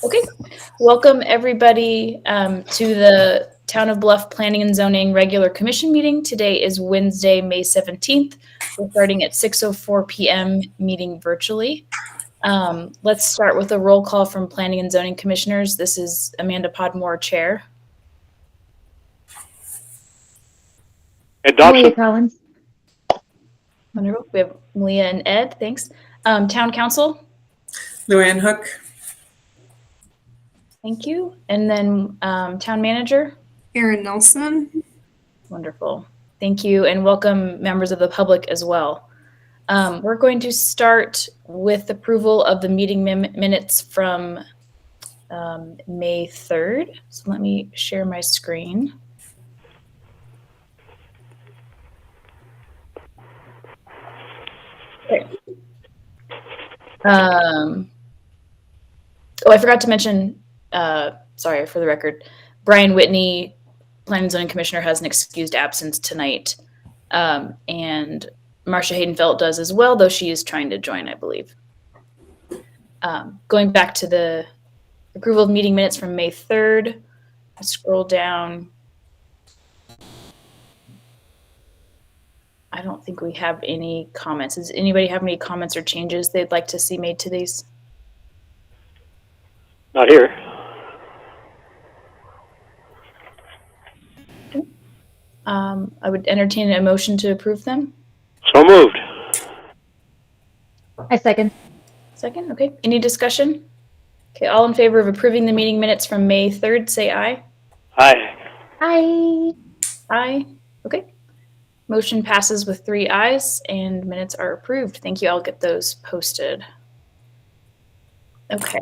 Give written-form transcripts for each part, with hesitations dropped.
Okay, welcome everybody to the Town of Bluff Planning and Zoning Regular Commission meeting. Today is Wednesday, May 17th. We're starting at 6:04 p.m. meeting virtually. Let's start with a roll call from Planning and Zoning Commissioners. This is Amanda Podmore, Chair. Ed Dobson. Malia Collins. Wonderful. We have Malia and Ed, thanks. Town Council. Luann Hook. Thank you. And then Town Manager. Erin Nelson. Wonderful. Thank you. And welcome members of the public as well. We're going to start with approval of the meeting minutes from May 3rd. So let me share my screen. Okay. Oh, I forgot to mention, sorry for the record, Brian Whitney, Planning and Zoning Commissioner, has an excused absence tonight. And Marcia Haydenfeld does as well, though she is trying to join, I believe. Going back to the approval of meeting minutes from May 3rd, I scroll down. I don't think we have any comments. Does anybody have any comments or changes they'd like to see made to these? Not here. I would entertain a motion to approve them. So moved. I second. Second, okay. Any discussion? Okay, all in favor of approving the meeting minutes from May 3rd, say aye. Aye. Aye. Aye. Okay. Motion passes with 3 ayes and minutes are approved. Thank you. I'll get those posted. Okay.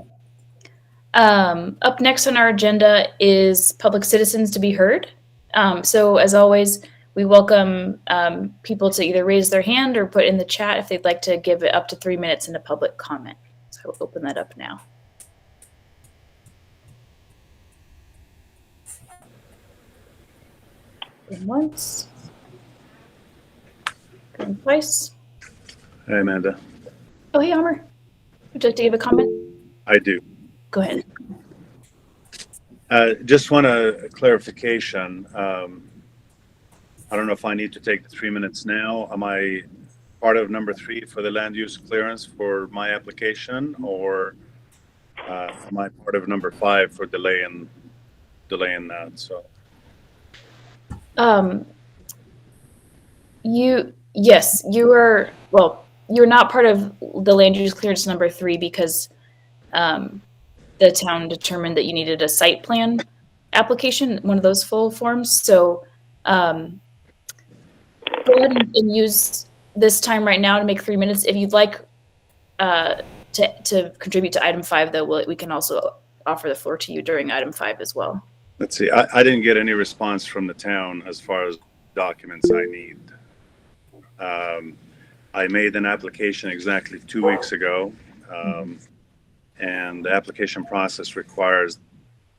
Up next on our agenda is public citizens to be heard. So as always, we welcome people to either raise their hand or put in the chat if they'd like to give it up to 3 minutes into public comment. So I'll open that up now. Going once. Going twice. Hey, Amanda. Oh, hey, Amr. Would you like to give a comment? I do. Go ahead. Just want a clarification. I don't know if I need to take the 3 minutes now. Am I part of number 3 for the land use clearance for my application, or am I part of number 5 for delaying that? So. Yes, you are. Well, you're not part of the land use clearance number 3 because the town determined that you needed a site plan application, one of those full forms. So go ahead and use this time right now to make 3 minutes. If you'd like to contribute to item 5, though, we can also offer the floor to you during item 5 as well. Let's see. I didn't get any response from the town as far as documents I need. I made an application exactly 2 weeks ago, and the application process requires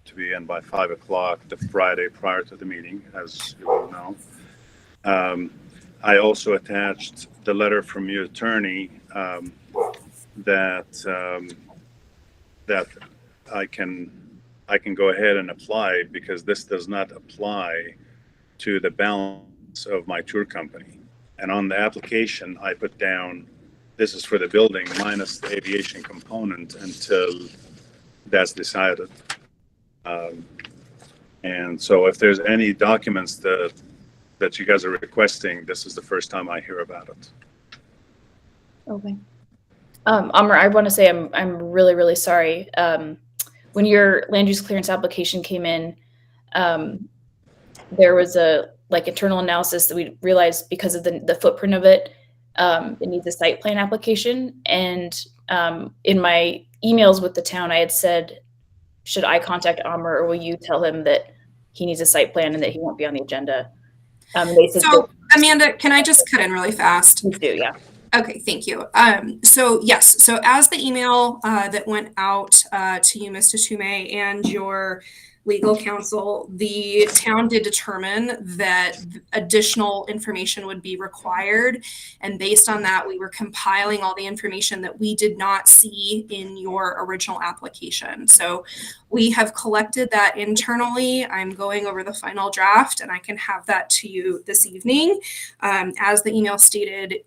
to be in by 5 o'clock the Friday prior to the meeting, as you all know. I also attached the letter from your attorney that I can go ahead and apply, because this does not apply to the balance of my tour company. And on the application, I put down, this is for the building minus the aviation component until that's decided. And so if there's any documents that you guys are requesting, this is the first time I hear about it. Okay. Amr, I want to say I'm really, really sorry. When your land use clearance application came in, there was a internal analysis that we realized because of the footprint of it, it needs a site plan application. And in my emails with the town, I had said, should I contact Amr, or will you tell him that he needs a site plan and that he won't be on the agenda? They said, so Amanda, can I just cut in really fast? Please do, yeah. Okay, thank you. So yes, so as the email that went out to you, Mr. Toomey, and your legal counsel, the town did determine that additional information would be required. And based on that, we were compiling all the information that we did not see in your original application. So we have collected that internally. I'm going over the final draft and I can have that to you this evening. As the email stated,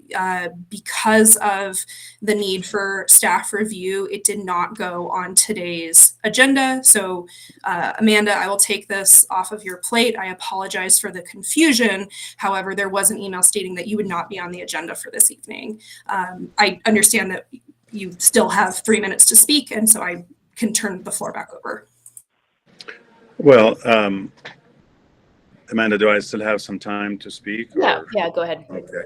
because of the need for staff review, it did not go on today's agenda. So Amanda, I will take this off of your plate. I apologize for the confusion. However, there was an email stating that you would not be on the agenda for this evening. I understand that you still have 3 minutes to speak, and so I can turn the floor back over. Well, Amanda, do I still have some time to speak? Yeah, go ahead. Okay.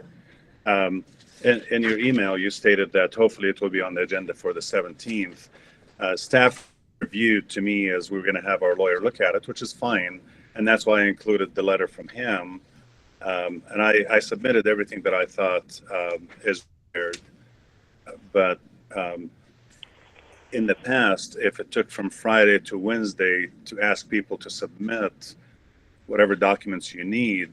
In your email, you stated that hopefully it will be on the agenda for the 17th. Staff reviewed to me as we're going to have our lawyer look at it, which is fine. And that's why I included the letter from him. And I submitted everything that I thought is weird. But in the past, if it took from Friday to Wednesday to ask people to submit whatever documents you need,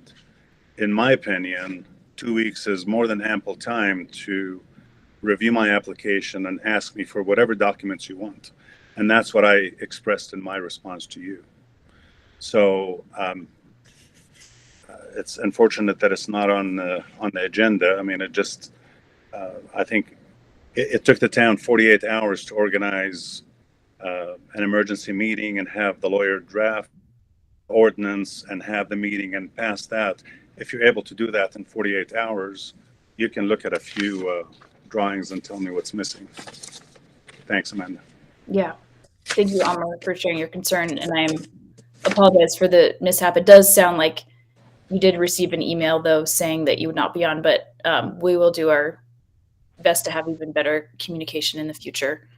in my opinion, 2 weeks is more than ample time to review my application and ask me for whatever documents you want. And that's what I expressed in my response to you. So it's unfortunate that it's not on the agenda. I mean, it just, I think it took the town 48 hours to organize an emergency meeting and have the lawyer draft ordinance and have the meeting and pass that. If you're able to do that in 48 hours, you can look at a few drawings and tell me what's missing. Thanks, Amanda. Yeah. Thank you, Amr, for sharing your concern. And I apologize for the mishap. It does sound like you did receive an email, though, saying that you would not be on, but we will do our best to have even better communication in the future.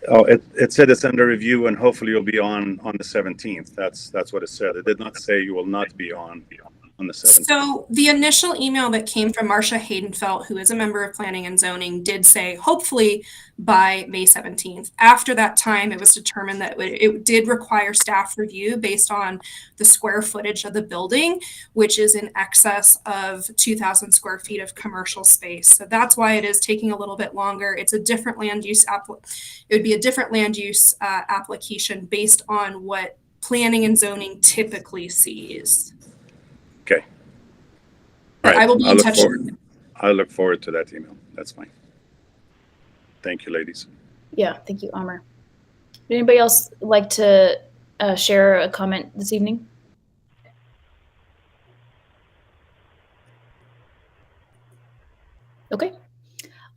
Oh, it said it's under review and hopefully you'll be on the 17th. That's what it said. It did not say you will not be on the 17th. So the initial email that came from Marcia Haydenfeld, who is a member of Planning and Zoning, did say hopefully by May 17th. After that time, it was determined that it did require staff review based on the square footage of the building, which is in excess of 2,000 square feet of commercial space. So that's why it is taking a little bit longer. It's a different land use it would be a different land use application based on what Planning and Zoning typically sees. Okay. All right. I will be in touch. I look forward to that email. That's fine. Thank you, ladies. Yeah, thank you, Amr. Would anybody else like to share a comment this evening? Okay.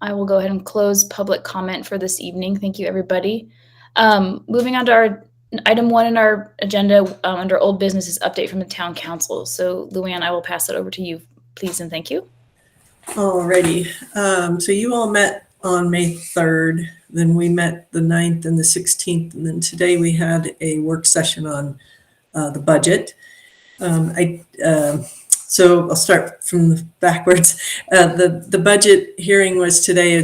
I will go ahead and close public comment for this evening. Thank you, everybody. Moving on to our item 1 in our agenda under old business is update from the town council. So Luann, I will pass it over to you, please, and thank you. Alrighty. So you all met on May 3rd, then we met the 9th and the 16th, and then today we had a work session on the budget. So I'll start from backwards. The budget hearing was today,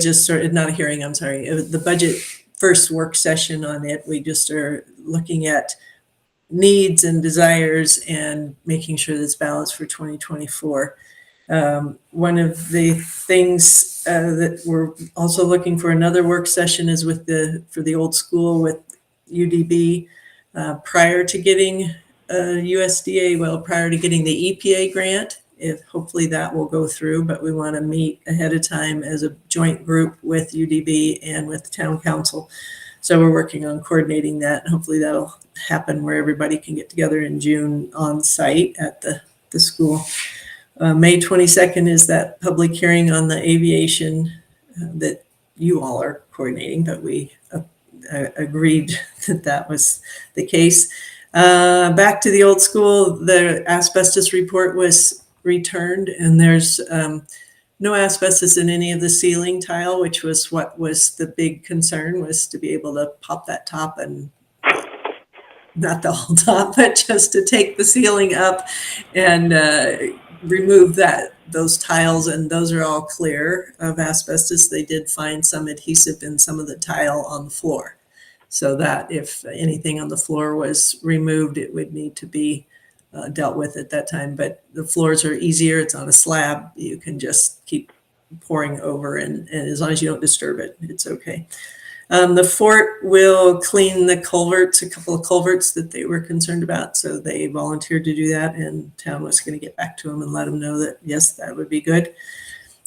not a hearing, I'm sorry. The budget first work session on it. We just are looking at needs and desires and making sure that's balanced for 2024. One of the things that we're also looking for another work session is for the old school with UDB prior to getting prior to getting the EPA grant. Hopefully that will go through, but we want to meet ahead of time as a joint group with UDB and with the town council. So we're working on coordinating that. And hopefully that'll happen where everybody can get together in June on site at the school. May 22nd is that public hearing on the aviation that you all are coordinating, but we agreed that was the case. Back to the old school, the asbestos report was returned, and there's no asbestos in any of the ceiling tile, which was what was the big concern, was to be able to pop that top, and not the whole top, but just to take the ceiling up and remove those tiles, and those are all clear of asbestos. They did find some adhesive in some of the tile on the floor, so that if anything on the floor was removed, it would need to be dealt with at that time. But the floors are easier. It's on a slab. You can just keep pouring over, and as long as you don't disturb it, it's okay. The fort will clean the culverts, a couple of culverts that they were concerned about. So they volunteered to do that, and town was going to get back to them and let them know that, yes, that would be good.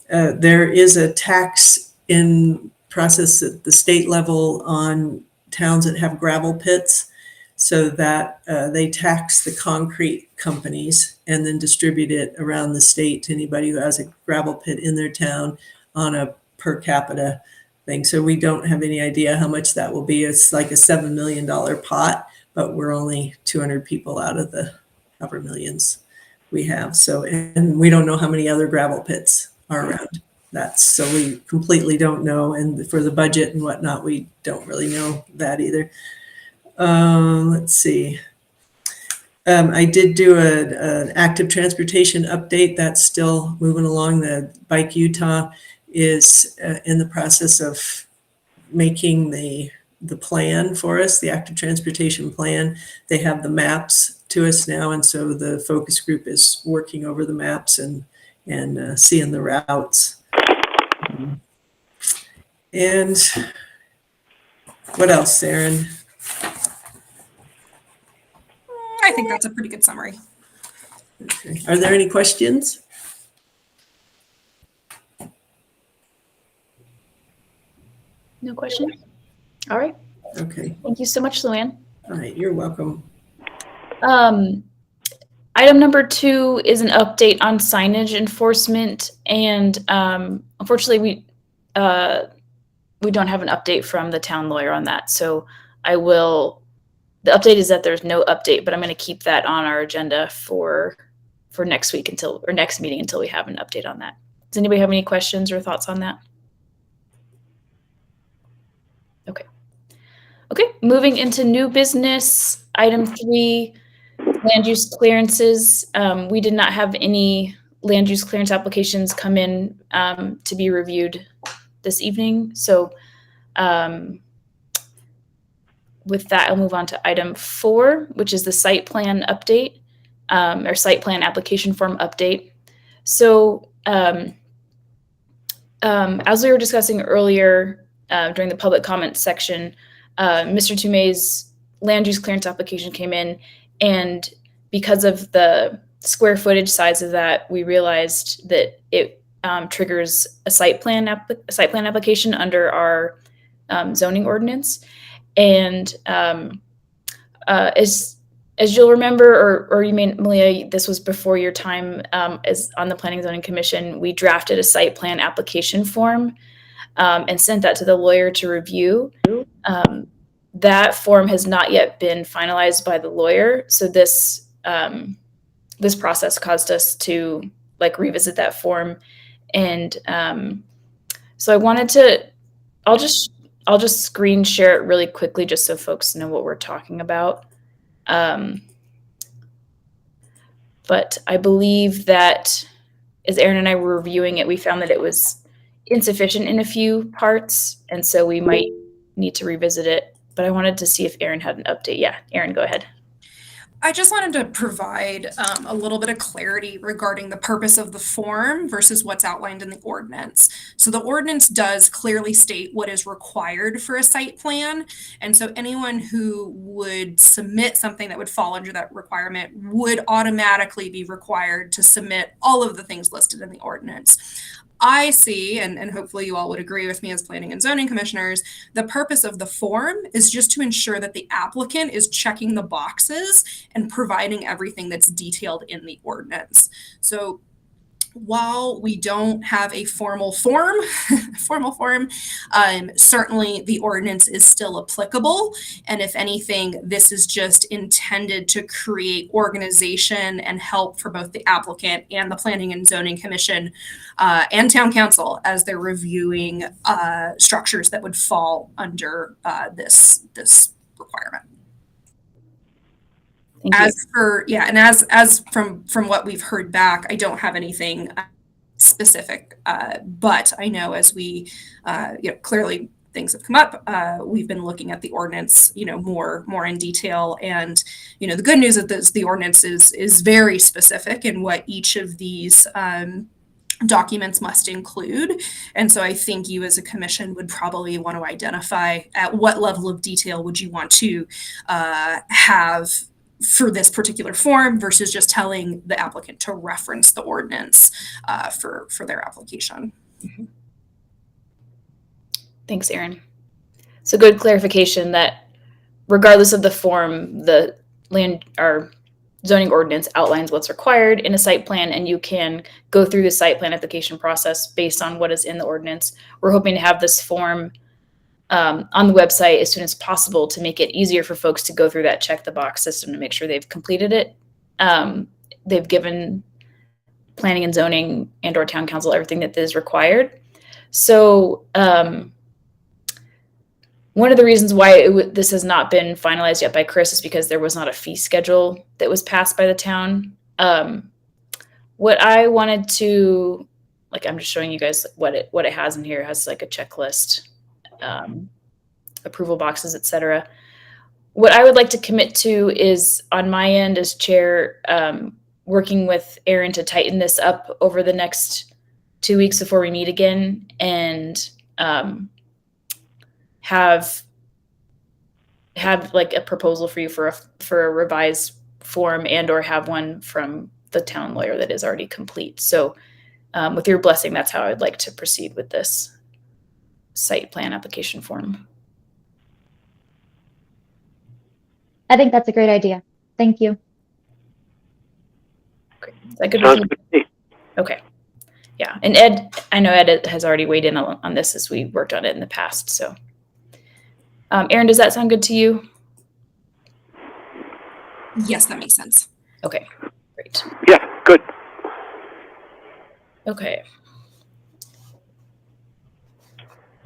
There is a tax in process at the state level on towns that have gravel pits, so that they tax the concrete companies and then distribute it around the state to anybody who has a gravel pit in their town on a per capita thing. So we don't have any idea how much that will be. It's like a $7 million pot, but we're only 200 people out of the upper millions we have. So, and we don't know how many other gravel pits are around. So we completely don't know. And for the budget and whatnot, we don't really know that either. Let's see. I did do an active transportation update. That's still moving along. The Bike Utah is in the process of making the plan for us, the active transportation plan. They have the maps to us now, and so the focus group is working over the maps and seeing the routes. And what else, Erin? I think that's a pretty good summary. Okay. Are there any questions? No questions? All right. Okay. Thank you so much, Luann. All right. You're welcome. Item number 2 is an update on signage enforcement, and unfortunately, we don't have an update from the town lawyer on that. So the update is that there's no update, but I'm going to keep that on our agenda for next week next meeting until we have an update on that. Does anybody have any questions or thoughts on that? Okay, moving into new business, item 3, land use clearances. We did not have any land use clearance applications come in to be reviewed this evening. So with that, I'll move on to item 4, which is the site plan update, or site plan application form update. So as we were discussing earlier during the public comment section, Mr. Tumey's land use clearance application came in, and because of the square footage size of that, we realized that it triggers a site plan application under our zoning ordinance. And as you'll remember, or you may, Malia, this was before your time as on the Planning Zoning Commission, we drafted a site plan application form and sent that to the lawyer to review. That form has not yet been finalized by the lawyer, so this process caused us to revisit that form, and so I wanted to. I'll just screen share it really quickly, just so folks know what we're talking about. But I believe that as Erin and I were reviewing it, we found that it was insufficient in a few parts, and so we might need to revisit it. But I wanted to see if Erin had an update. Yeah, Erin, go ahead. I just wanted to provide a little bit of clarity regarding the purpose of the form versus what's outlined in the ordinance. So the ordinance does clearly state what is required for a site plan. And so anyone who would submit something that would fall under that requirement would automatically be required to submit all of the things listed in the ordinance. I see, and hopefully you all would agree with me as planning and zoning commissioners, the purpose of the form is just to ensure that the applicant is checking the boxes and providing everything that's detailed in the ordinance. So while we don't have a formal form, certainly the ordinance is still applicable. And if anything, this is just intended to create organization and help for both the applicant and the Planning and Zoning Commission and Town Council as they're reviewing structures that would fall under this requirement. As from what we've heard back, I don't have anything specific, but I know as we clearly things have come up, we've been looking at the ordinance, more in detail. And, the good news is the ordinance is very specific in what each of these documents must include. And so I think you as a commission would probably want to identify at what level of detail would you want to have for this particular form versus just telling the applicant to reference the ordinance for their application. Mm-hmm. Thanks, Erin. So good clarification that regardless of the form, the zoning ordinance outlines what's required in a site plan, and you can go through the site plan application process based on what is in the ordinance. We're hoping to have this form on the website as soon as possible to make it easier for folks to go through that check the box system to make sure they've completed it. They've given planning and zoning and or town council everything that is required. So one of the reasons why this has not been finalized yet by Chris is because there was not a fee schedule that was passed by the town. What I wanted to, I'm just showing you guys what it has in here. It has like a checklist, approval boxes, etc. What I would like to commit to is on my end as chair, working with Erin to tighten this up over the next 2 weeks before we meet again, and have like a proposal for you for a revised form, and or have one from the town lawyer that is already complete. So with your blessing, that's how I'd like to proceed with this site plan application form. I think that's a great idea. Thank you. Great. Is that good? Sounds good to me. Okay. Yeah. And Ed, I know Ed has already weighed in on this as we worked on it in the past. So Erin, does that sound good to you? Yes, that makes sense. Okay, great. Yeah, good. Okay.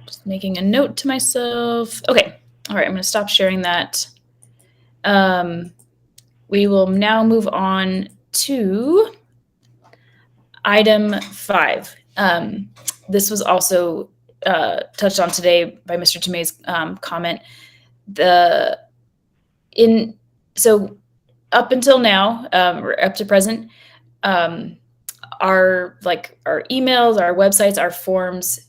Just making a note to myself. Okay. All right. I'm going to stop sharing that. We will now move on to item 5. This was also touched on today by Mr. Tomei's comment. So up until now, or up to present, our emails, our websites, our forms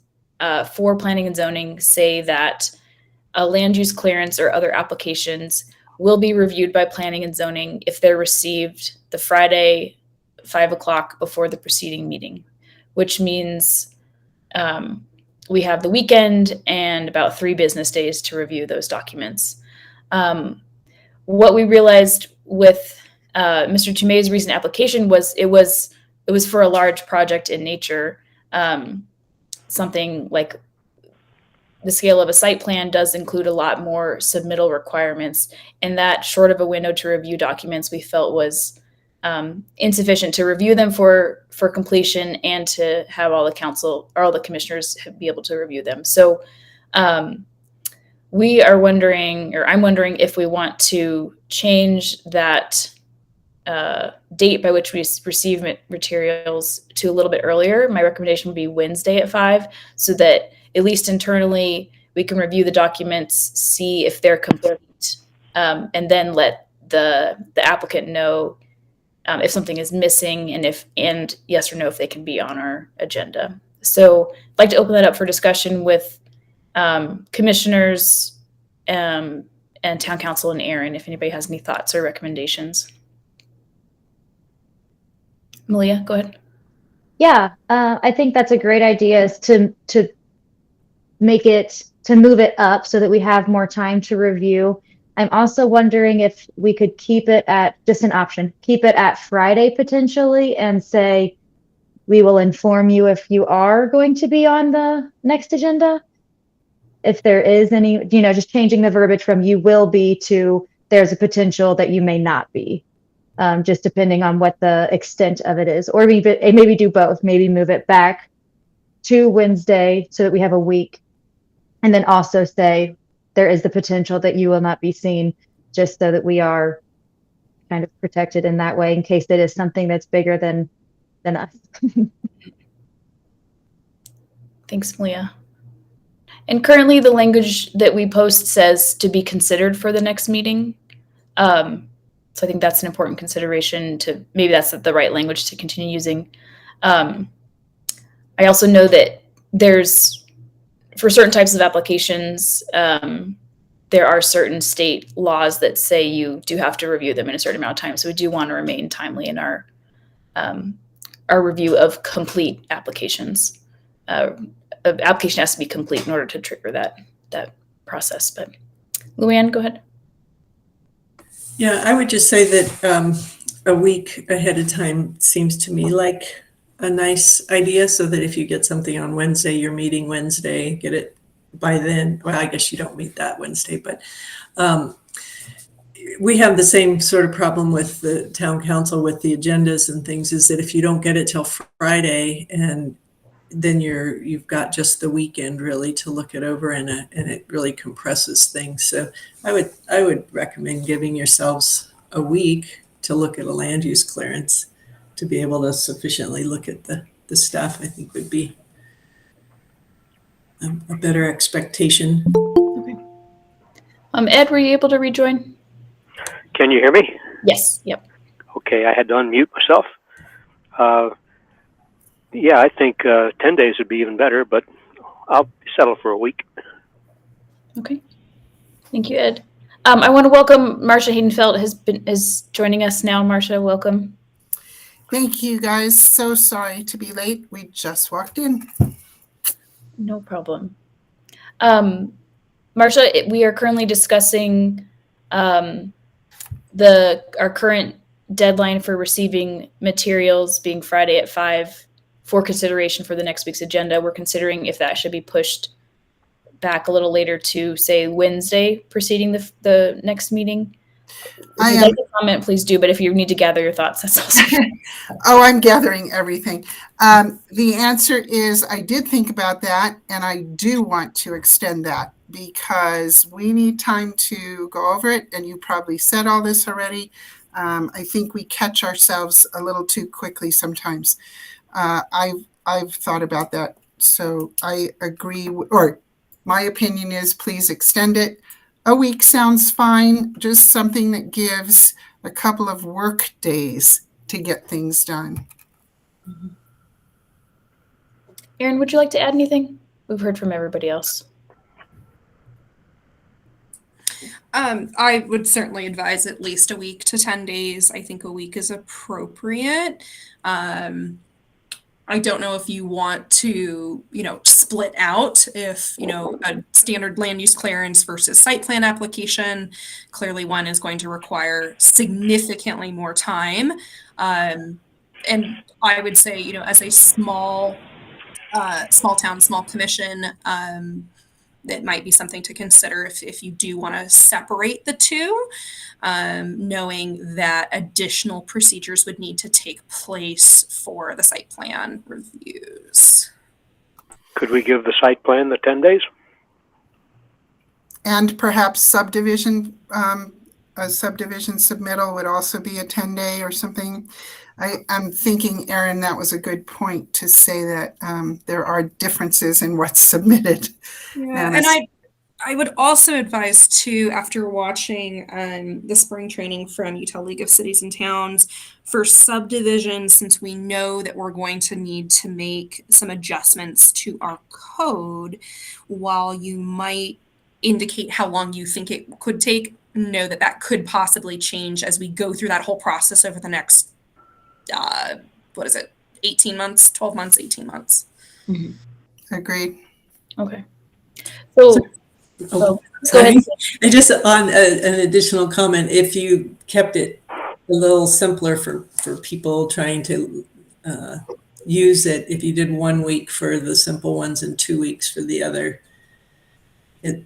for planning and zoning say that a land use clearance or other applications will be reviewed by planning and zoning if they're received the Friday 5 o'clock before the preceding meeting, which means we have the weekend and about 3 business days to review those documents. What we realized with Mr. Tomei's recent application was it was for a large project in nature. Something like the scale of a site plan does include a lot more submittal requirements, and that short of a window to review documents we felt was insufficient to review them for completion and to have all the council or all the commissioners be able to review them. So we are wondering, or I'm wondering, if we want to change that date by which we receive materials to a little bit earlier. My recommendation would be Wednesday at 5, so that at least internally we can review the documents, see if they're complete, and then let the applicant know if something is missing, and yes or no if they can be on our agenda. So I'd like to open that up for discussion with commissioners and town council and Erin, if anybody has any thoughts or recommendations. Malia, go ahead. Yeah, I think that's a great idea, is to move it up so that we have more time to review. I'm also wondering if we could keep it at, just an option, keep it at Friday potentially, and say, we will inform you if you are going to be on the next agenda. If there is any, just changing the verbiage from you will be to there's a potential that you may not be, just depending on what the extent of it is. Or maybe do both, maybe move it back to Wednesday so that we have a week, and then also say there is the potential that you will not be seen, just so that we are kind of protected in that way in case it is something that's bigger than us. Thanks, Malia. And currently the language that we post says to be considered for the next meeting. So I think that's an important consideration to, maybe that's the right language to continue using. I also know that for certain types of applications, there are certain state laws that say you do have to review them in a certain amount of time. So we do want to remain timely in our review of complete applications. An application has to be complete in order to trigger that process. But Luann, go ahead. Yeah, I would just say that a week ahead of time seems to me like a nice idea, so that if you get something on Wednesday, you're meeting Wednesday, get it by then. Well, I guess you don't meet that Wednesday, but we have the same sort of problem with the town council with the agendas and things, is that if you don't get it till Friday, and then you've got just the weekend really to look it over, and it really compresses things. So I would recommend giving yourselves a week to look at a land use clearance, to be able to sufficiently look at the stuff. I think would be a better expectation. Okay. Ed, were you able to rejoin? Can you hear me? Yes. Yep. Okay, I had to unmute myself. Yeah, I think 10 days would be even better, but I'll settle for a week. Okay. Thank you, Ed. I want to welcome Marcia Haydenfeld is joining us now. Marcia, welcome. Thank you, guys. So sorry to be late. We just walked in. No problem. Marcia, we are currently discussing our current deadline for receiving materials being Friday at 5 for consideration for the next week's agenda. We're considering if that should be pushed back a little later to, say, Wednesday preceding the next meeting. If you'd like to comment, please do, but if you need to gather your thoughts, that's also fine. Oh, I'm gathering everything. The answer is I did think about that, and I do want to extend that because we need time to go over it, and you probably said all this already. I think we catch ourselves a little too quickly sometimes. I've thought about that, so I agree, or my opinion is please extend it. A week sounds fine, just something that gives a couple of work days to get things done. Mm-hmm. Erin, would you like to add anything? We've heard from everybody else. I would certainly advise at least a week to 10 days. I think a week is appropriate. I don't know if you want to, split out if, a standard land use clearance versus site plan application. Clearly one is going to require significantly more time. And I would say, as a small town, small commission, it might be something to consider if you do want to separate the two, knowing that additional procedures would need to take place for the site plan reviews. Could we give the site plan the 10 days? And perhaps subdivision, a subdivision submittal would also be a 10-day or something. I'm thinking, Erin, that was a good point to say that there are differences in what's submitted. Yeah, and I would also advise too, after watching the spring training from Utah League of Cities and Towns, for subdivision, since we know that we're going to need to make some adjustments to our code, while you might indicate how long you think it could take, know that could possibly change as we go through that whole process over the next 18 months, 12 months, 18 months. Mm-hmm. Agreed. Okay. So go ahead. And just on an additional comment, if you kept it a little simpler for people trying to use it, if you did 1 week for the simple ones and 2 weeks for the other,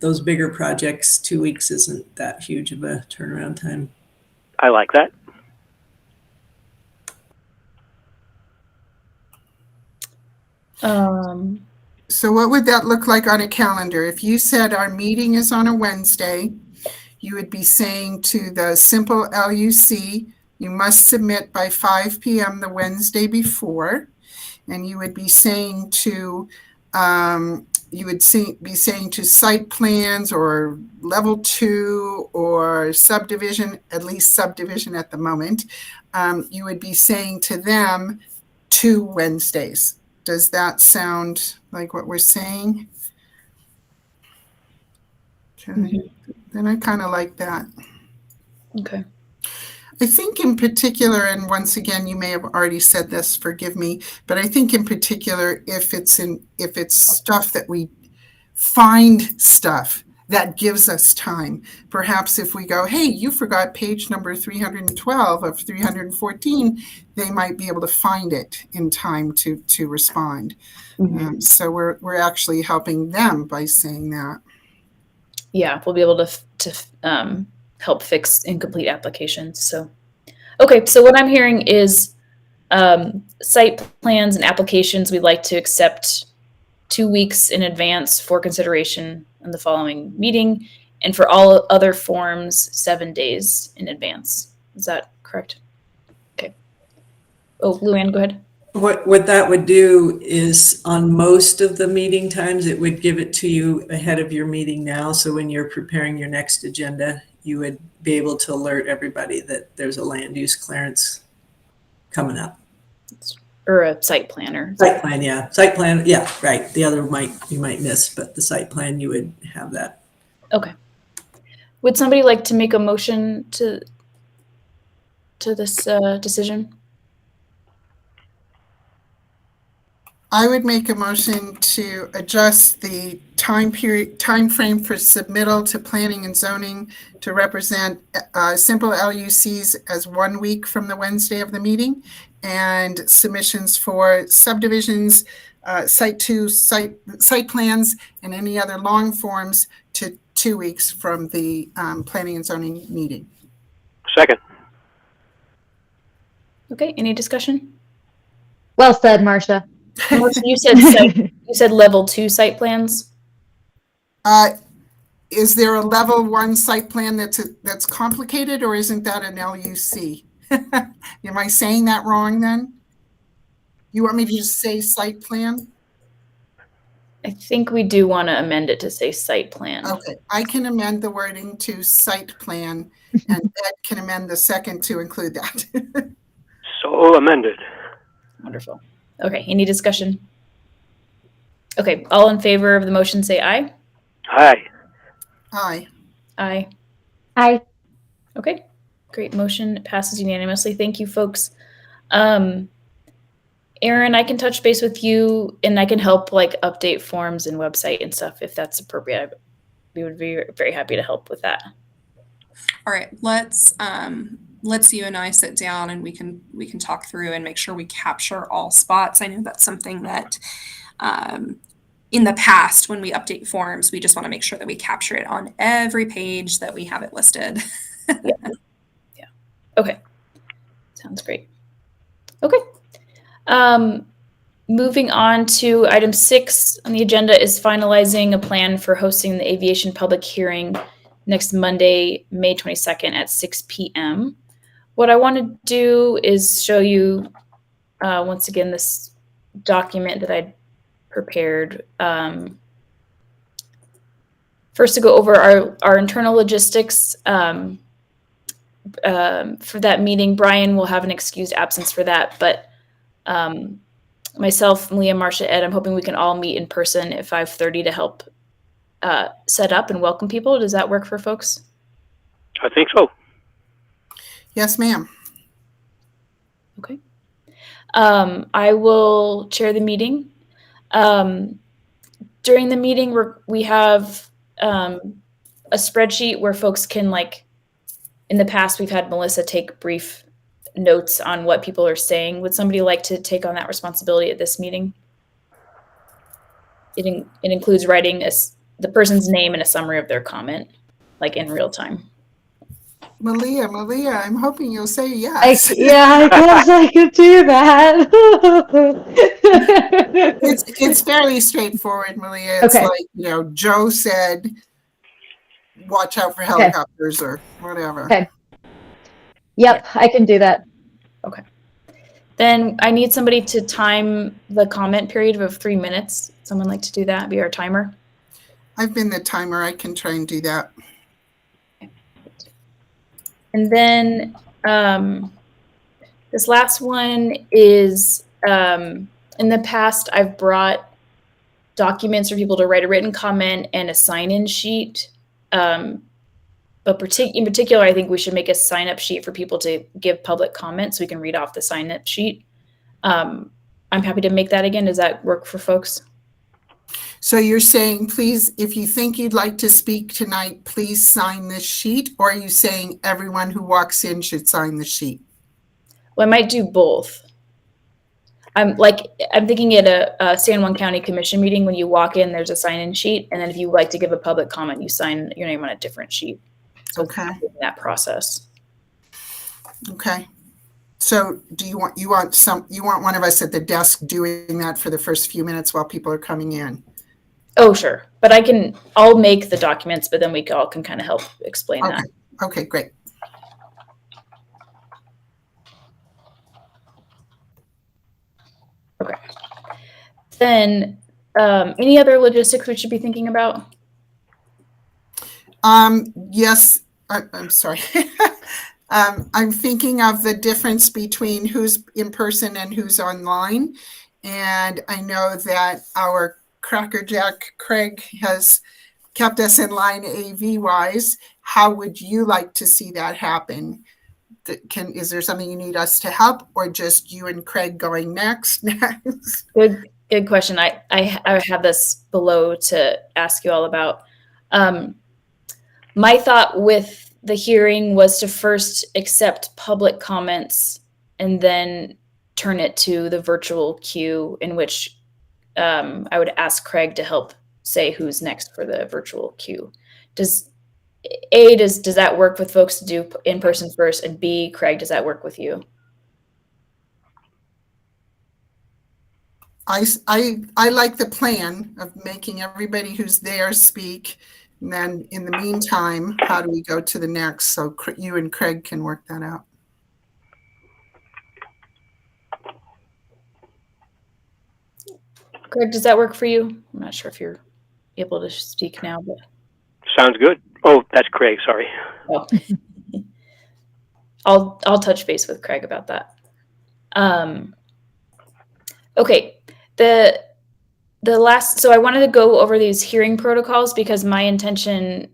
those bigger projects, 2 weeks isn't that huge of a turnaround time. I like that. So what would that look like on a calendar? If you said our meeting is on a Wednesday, you would be saying to the simple LUC, you must submit by 5 p.m. the Wednesday before. And you would be saying to you would be saying to site plans or level 2 or subdivision, at least subdivision at the moment, you would be saying to them 2 Wednesdays. Does that sound like what we're saying? Okay. Then I kind of like that. Okay. I think in particular, and once again, you may have already said this, forgive me, but I think in particular, if it's stuff that we find stuff that gives us time, perhaps if we go, hey, you forgot page number 312 of 314, they might be able to find it in time to respond. So we're actually helping them by saying that. Yeah, we'll be able to help fix incomplete applications. So, okay, so what I'm hearing is site plans and applications we'd like to accept 2 weeks in advance for consideration in the following meeting, and for all other forms, 7 days in advance. Is that correct? Okay. Oh, Luann, go ahead. What that would do is on most of the meeting times, it would give it to you ahead of your meeting now. So when you're preparing your next agenda, you would be able to alert everybody that there's a land use clearance coming up. Or a site plan or Site plan, yeah. Site plan, yeah, right. The other you might miss, but the site plan, you would have that. Okay. Would somebody like to make a motion to this decision? I would make a motion to adjust the time frame for submittal to planning and zoning to represent simple LUCs as 1 week from the Wednesday of the meeting, and submissions for subdivisions, site plans, and any other long forms to 2 weeks from the planning and zoning meeting. Second. Okay, any discussion? Well said, Marcia. Marcia, you said level 2 site plans? Is there a level 1 site plan that's complicated, or isn't that an LUC? Am I saying that wrong then? You want me to just say site plan? I think we do want to amend it to say site plan. Okay, I can amend the wording to site plan, and Ed can amend the second to include that. So amended. Wonderful. Okay, any discussion? Okay, all in favor of the motion say aye. Aye. Aye. Aye. Aye. Okay, great. Motion passes unanimously. Thank you, folks. Aaron, I can touch base with you and I can help like update forms and website and stuff if that's appropriate. We would be very happy to help with that. All right, let's you and I sit down and we can talk through and make sure we capture all spots. I know that's something that in the past when we update forms, we just want to make sure that we capture it on every page that we have it listed. Yeah. Okay. Sounds great. Okay. Moving on to item 6 on the agenda is finalizing a plan for hosting the aviation public hearing next Monday, May 22nd at 6 p.m. What I want to do is show you once again this document that I prepared. First, to go over our internal logistics for that meeting. Brian will have an excused absence for that, but myself, Malia, Marcia, Ed, I'm hoping we can all meet in person at 5:30 to help set up and welcome people. Does that work for folks? I think so. Yes, ma'am. Okay. I will chair the meeting. During the meeting, we have a spreadsheet where folks can, like, in the past, we've had Melissa take brief notes on what people are saying. Would somebody like to take on that responsibility at this meeting? It includes writing the person's name and a summary of their comment, like in real time. Malia, I'm hoping you'll say yes. I guess I could do that. It's fairly straightforward, Malia. It's Okay. like, Joe said, watch out for helicopters or whatever. Okay. Yep, I can do that. Okay. Then I need somebody to time the comment period of 3 minutes. Someone like to do that? Be our timer. I've been the timer. I can try and do that. And then this last one is, in the past, I've brought documents for people to write a written comment and a sign-in sheet. But in particular, I think we should make a sign-up sheet for people to give public comments so we can read off the sign-up sheet. I'm happy to make that again. Does that work for folks? So you're saying, please, if you think you'd like to speak tonight, please sign this sheet? Or are you saying everyone who walks in should sign the sheet? Well, I might do both. I'm thinking at a San Juan County Commission meeting, when you walk in, there's a sign-in sheet. And then if you like to give a public comment, you sign your name on a different sheet. So okay. That process. Okay. So do you want one of us at the desk doing that for the first few minutes while people are coming in? Oh, sure. But I'll make the documents, but then we all can kind of help explain that. Okay, great. Okay. Then any other logistics we should be thinking about? Yes, I'm sorry. I'm thinking of the difference between who's in person and who's online. And I know that our crackerjack Craig has kept us in line AV-wise. How would you like to see that happen? Is there something you need us to help, or just you and Craig going next? Good question. I have this below to ask you all about. My thought with the hearing was to first accept public comments and then turn it to the virtual queue, in which I would ask Craig to help say who's next for the virtual queue. Does that work with folks to do in person first? And B, Craig, does that work with you? I like the plan of making everybody who's there speak. And then in the meantime, how do we go to the next? So you and Craig can work that out. Craig, does that work for you? I'm not sure if you're able to speak now, but. Sounds good. Oh, that's Craig. Sorry. Oh. I'll touch base with Craig about that. Okay. So I wanted to go over these hearing protocols because my intention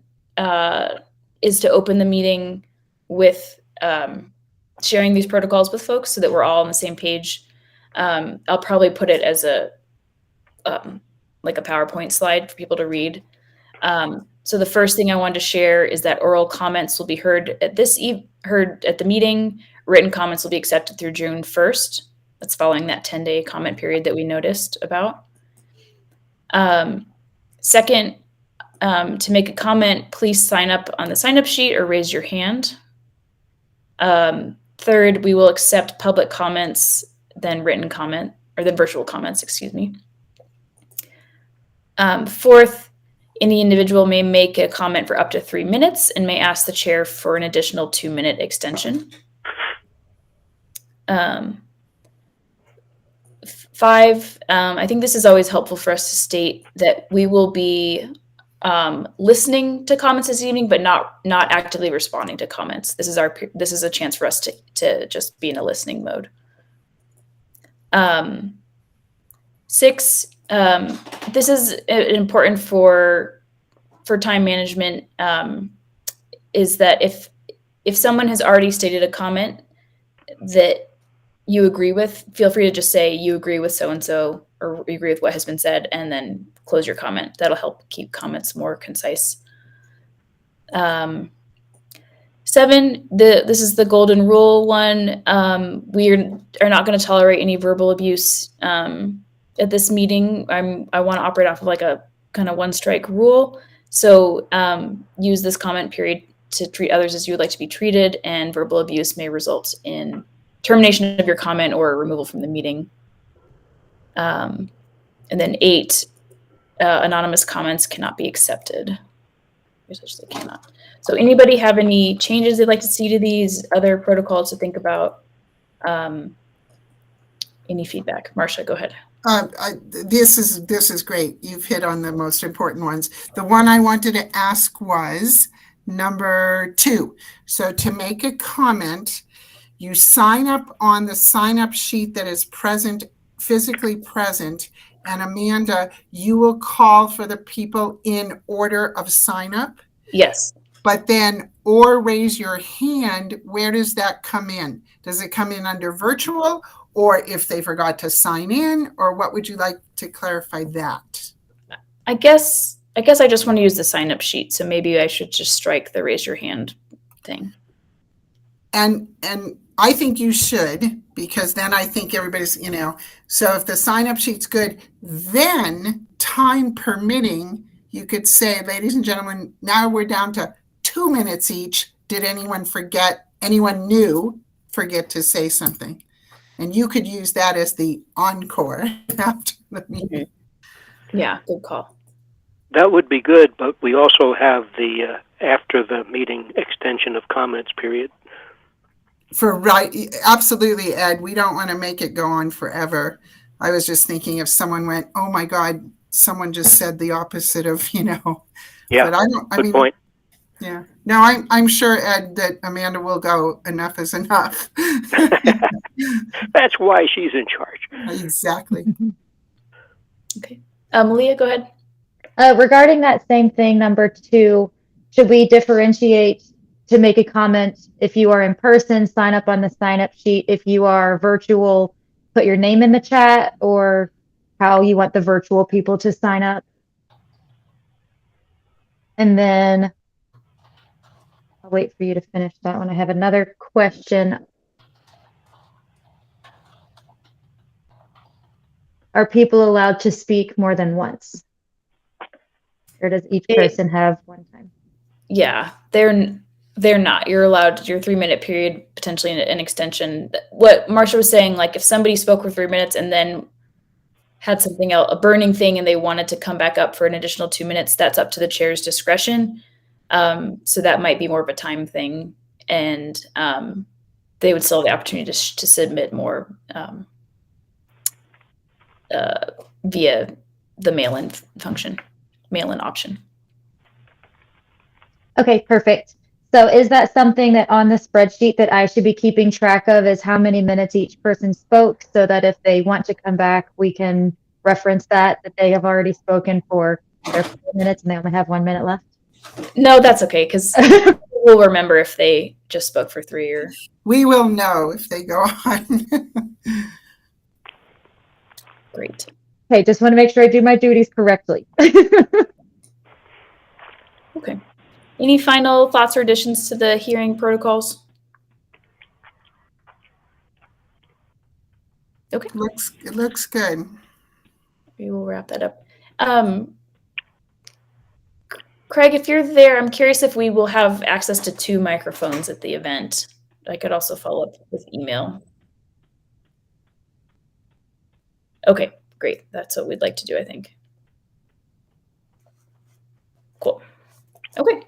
is to open the meeting with sharing these protocols with folks so that we're all on the same page. I'll probably put it as like a PowerPoint slide for people to read. So the first thing I wanted to share is that oral comments will be heard at the meeting. Written comments will be accepted through June 1st. That's following that 10-day comment period that we noticed about. Second, to make a comment, please sign up on the sign-up sheet or raise your hand. Third, we will accept public comments, then written comment, or then virtual comments, excuse me. Fourth, any individual may make a comment for up to 3 minutes and may ask the chair for an additional 2-minute extension. 5, I think this is always helpful for us to state that we will be listening to comments this evening, but not actively responding to comments. This is a chance for us to just be in a listening mode. 6, this is important for time management, is that if someone has already stated a comment that you agree with, feel free to just say you agree with so-and-so or you agree with what has been said, and then close your comment. That'll help keep comments more concise. 7, this is the golden rule one. We are not going to tolerate any verbal abuse at this meeting. I want to operate off of like a kind of one-strike rule. So use this comment period to treat others as you would like to be treated, and verbal abuse may result in termination of your comment or removal from the meeting. And then 8, anonymous comments cannot be accepted. They cannot. So anybody have any changes they'd like to see to these other protocols to think about? Any feedback? Marcia, go ahead. This is great. You've hit on the most important ones. The one I wanted to ask was number 2. So to make a comment, you sign up on the sign-up sheet that is present, physically present, and Amanda, you will call for the people in order of sign-up, Yes. but then, or raise your hand, where does that come in? Does it come in under virtual, or if they forgot to sign in, or what would you like to clarify that? I guess I just want to use the sign up sheet, so maybe I should just strike the raise your hand thing. And I think you should, because then I think everybody's, so if the sign up sheet's good, then time permitting, you could say, ladies and gentlemen, now we're down to 2 minutes each. Did anyone new forget to say something? And you could use that as the encore after the meeting. Yeah, good call. That would be good, but we also have the after the meeting extension of comments period. Absolutely, Ed. We don't want to make it go on forever. I was just thinking if someone went, oh my God, someone just said the opposite of, Yeah, but good point. Yeah. No, I'm sure, Ed, that Amanda will go, enough is enough. That's why she's in charge. Exactly. Okay. Malia, go ahead. Regarding that same thing, number 2, should we differentiate to make a comment? If you are in person, sign up on the sign up sheet. If you are virtual, put your name in the chat, or how you want the virtual people to sign up. And then I'll wait for you to finish that one. I have another question. Are people allowed to speak more than once? Or does each person have one time? Yeah, they're not. You're allowed your 3-minute period, potentially an extension. What Marcia was saying, like if somebody spoke for 3 minutes and then had something else, a burning thing, and they wanted to come back up for an additional 2 minutes, that's up to the chair's discretion. So that might be more of a time thing, and they would still have the opportunity to submit more via the mail-in option. Okay, perfect. So is that something that on the spreadsheet that I should be keeping track of, is how many minutes each person spoke, so that if they want to come back, we can reference that they have already spoken for their 4 minutes and they only have 1 minute left? No, that's okay, because we'll remember if they just spoke for 3 or... We will know if they go on. Great. Okay, just want to make sure I do my duties correctly. Okay. Any final thoughts or additions to the hearing protocols? Okay. It looks good. We will wrap that up. Craig, if you're there, I'm curious if we will have access to 2 microphones at the event. I could also follow up with email. Okay, great. That's what we'd like to do, I think. Cool. Okay.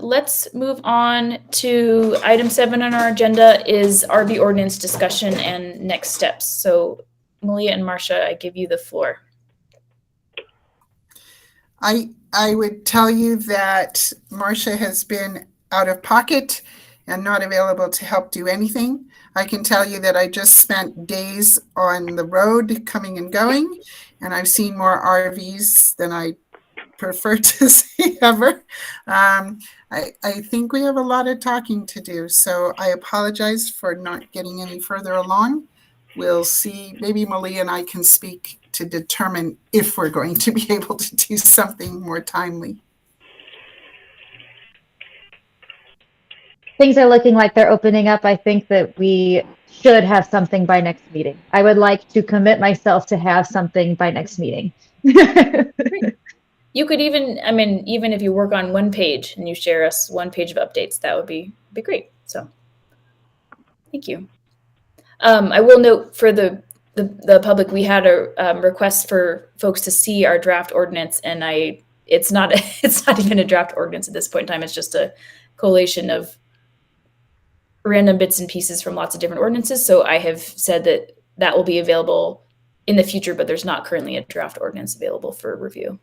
Let's move on to item 7 on our agenda is RV ordinance discussion and next steps. So Malia and Marcia, I give you the floor. I would tell you that Marcia has been out of pocket and not available to help do anything. I can tell you that I just spent days on the road coming and going, and I've seen more RVs than I prefer to see ever. I think we have a lot of talking to do, so I apologize for not getting any further along. We'll see. Maybe Malia and I can speak to determine if we're going to be able to do something more timely. Things are looking like they're opening up. I think that we should have something by next meeting. I would like to commit myself to have something by next meeting. You could even, even if you work on 1 page and you share us 1 page of updates, that would be great. So thank you. I will note for the public, we had a request for folks to see our draft ordinance, and it's not even a draft ordinance at this point in time. It's just a collation of random bits and pieces from lots of different ordinances. So I have said that will be available in the future, but there's not currently a draft ordinance available for review.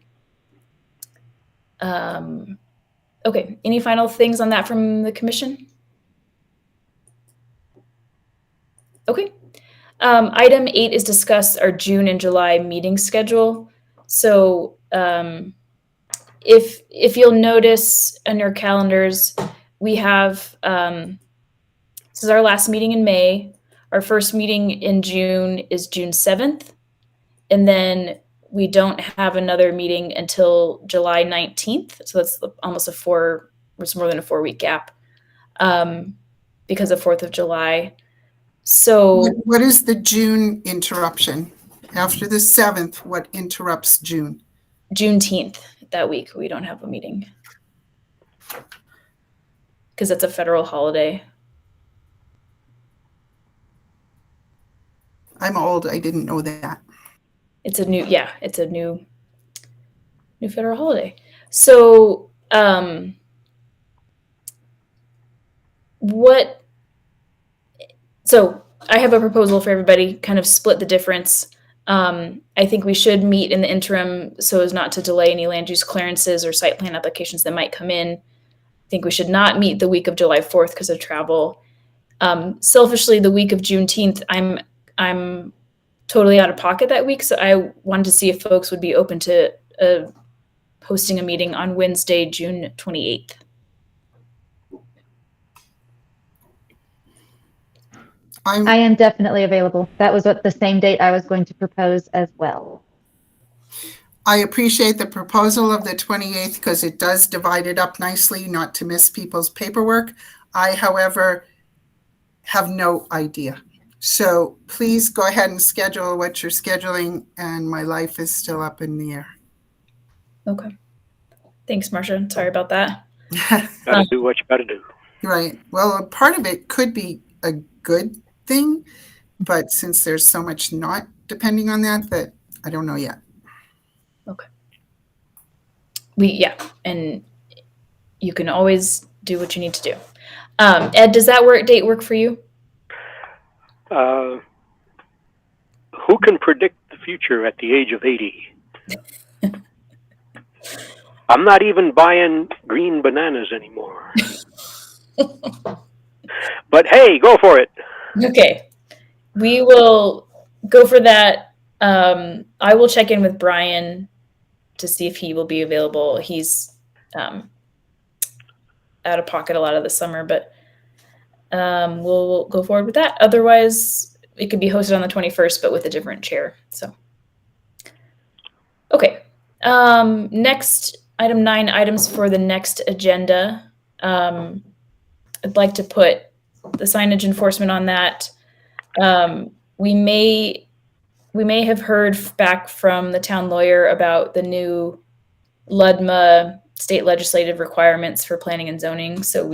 Okay, any final things on that from the commission? Okay. Item 8 is discuss our June and July meeting schedule. So if you'll notice in your calendars, we have, this is our last meeting in May. Our first meeting in June is June 7th. And then we don't have another meeting until July 19th. So that's almost it's more than a 4-week gap because of 4th of July. So what is the June interruption? After the 7th, what interrupts June? Juneteenth, that week, we don't have a meeting because it's a federal holiday. I'm old. I didn't know that. It's a new federal holiday. So so I have a proposal for everybody, kind of split the difference. I think we should meet in the interim so as not to delay any land use clearances or site plan applications that might come in. I think we should not meet the week of July 4th because of travel. Selfishly, the week of Juneteenth, I'm totally out of pocket that week, so I wanted to see if folks would be open to hosting a meeting on Wednesday, June 28th. I am definitely available. That was the same date I was going to propose as well. I appreciate the proposal of the 28th because it does divide it up nicely, not to miss people's paperwork. I, however, have no idea. So please go ahead and schedule what you're scheduling, and my life is still up in the air. Okay. Thanks, Marcia. Sorry about that. Gotta do what you gotta do. Right. Well, a part of it could be a good thing, but since there's so much not depending on that I don't know yet. Okay. And you can always do what you need to do. Ed, does that date work for you? Who can predict the future at the age of 80? I'm not even buying green bananas anymore. But hey, go for it. Okay. We will go for that. I will check in with Brian to see if he will be available. He's out of pocket a lot of the summer, but we'll go forward with that. Otherwise, it could be hosted on the 21st, but with a different chair. So, okay. Next, item 9, items for the next agenda. I'd like to put the signage enforcement on that. We may have heard back from the town lawyer about the new LUDMA state legislative requirements for planning and zoning. So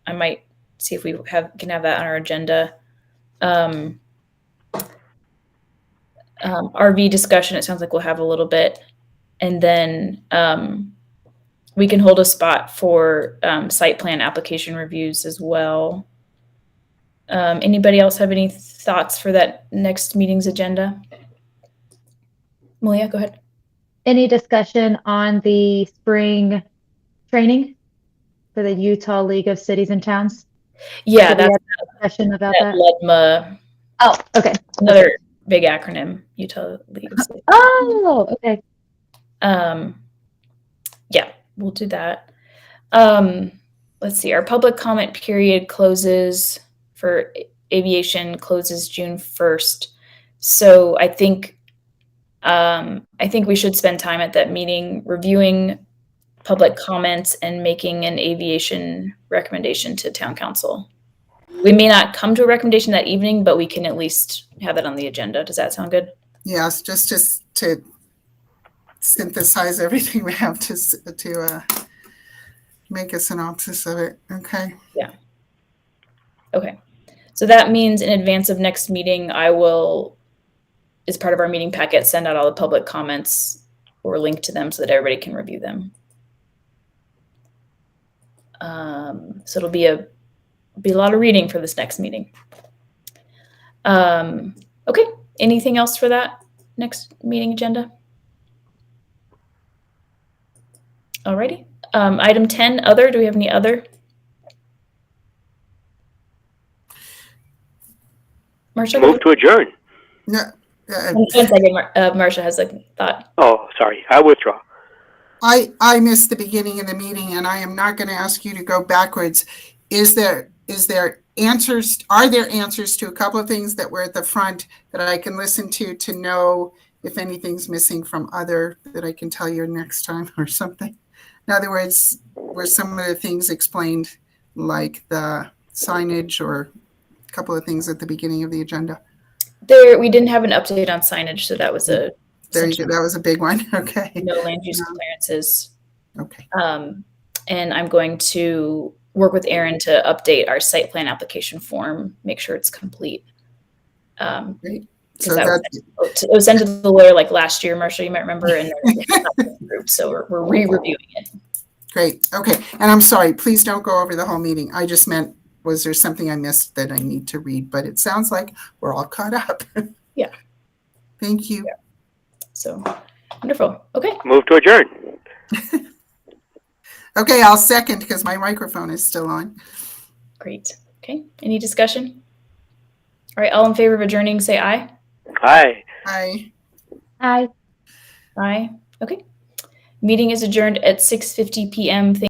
I might see if we can have that on our agenda. RV discussion, it sounds like we'll have a little bit. And then we can hold a spot for site plan application reviews as well. Anybody else have any thoughts for that next meeting's agenda? Malia, go ahead. Any discussion on the spring training for the Utah League of Cities and Towns? Yeah, Did we that's have a discussion about that. LUDMA. Oh, okay. Another big acronym, Utah League of Cities. Oh, okay. Yeah, we'll do that. Let's see, our public comment period closes for aviation closes June 1st. So I think we should spend time at that meeting reviewing public comments and making an aviation recommendation to town council. We may not come to a recommendation that evening, but we can at least have that on the agenda. Does that sound good? Yes, just to synthesize everything we have to make a synopsis of it. Okay. Yeah. Okay. So that means in advance of next meeting, I will, as part of our meeting packet, send out all the public comments or link to them so that everybody can review them. So it'll be a lot of reading for this next meeting. Okay. Anything else for that? next meeting agenda? Alrighty. Item 10, other. Do we have any other? Marcia? Move to adjourn. No, One second, Marcia has a thought. Oh, sorry. I withdraw. I missed the beginning of the meeting, and I am not going to ask you to go backwards. Are there answers to a couple of things that were at the front that I can listen to know if anything's missing from other that I can tell you next time or something? In other words, were some of the things explained, like the signage or a couple of things at the beginning of the agenda? We didn't have an update on signage, so that was There you go. That was a big one. Okay. no land use clearances. Okay. And I'm going to work with Aaron to update our site plan application form, make sure it's complete. Great. So it was sent to the lawyer like last year, Marcia, you might remember, and so we're re-reviewing it. Great. Okay. And I'm sorry, please don't go over the whole meeting. I just meant, was there something I missed that I need to read? But it sounds like we're all caught up. Yeah. Thank you. Yeah. So wonderful. Okay. Move to adjourn. Okay, I'll second because my microphone is still on. Great. Okay. Any discussion? All right. All in favor of adjourning, say aye. Aye. Bye. Hi. Aye. Okay. Meeting is adjourned at 6:50 p.m.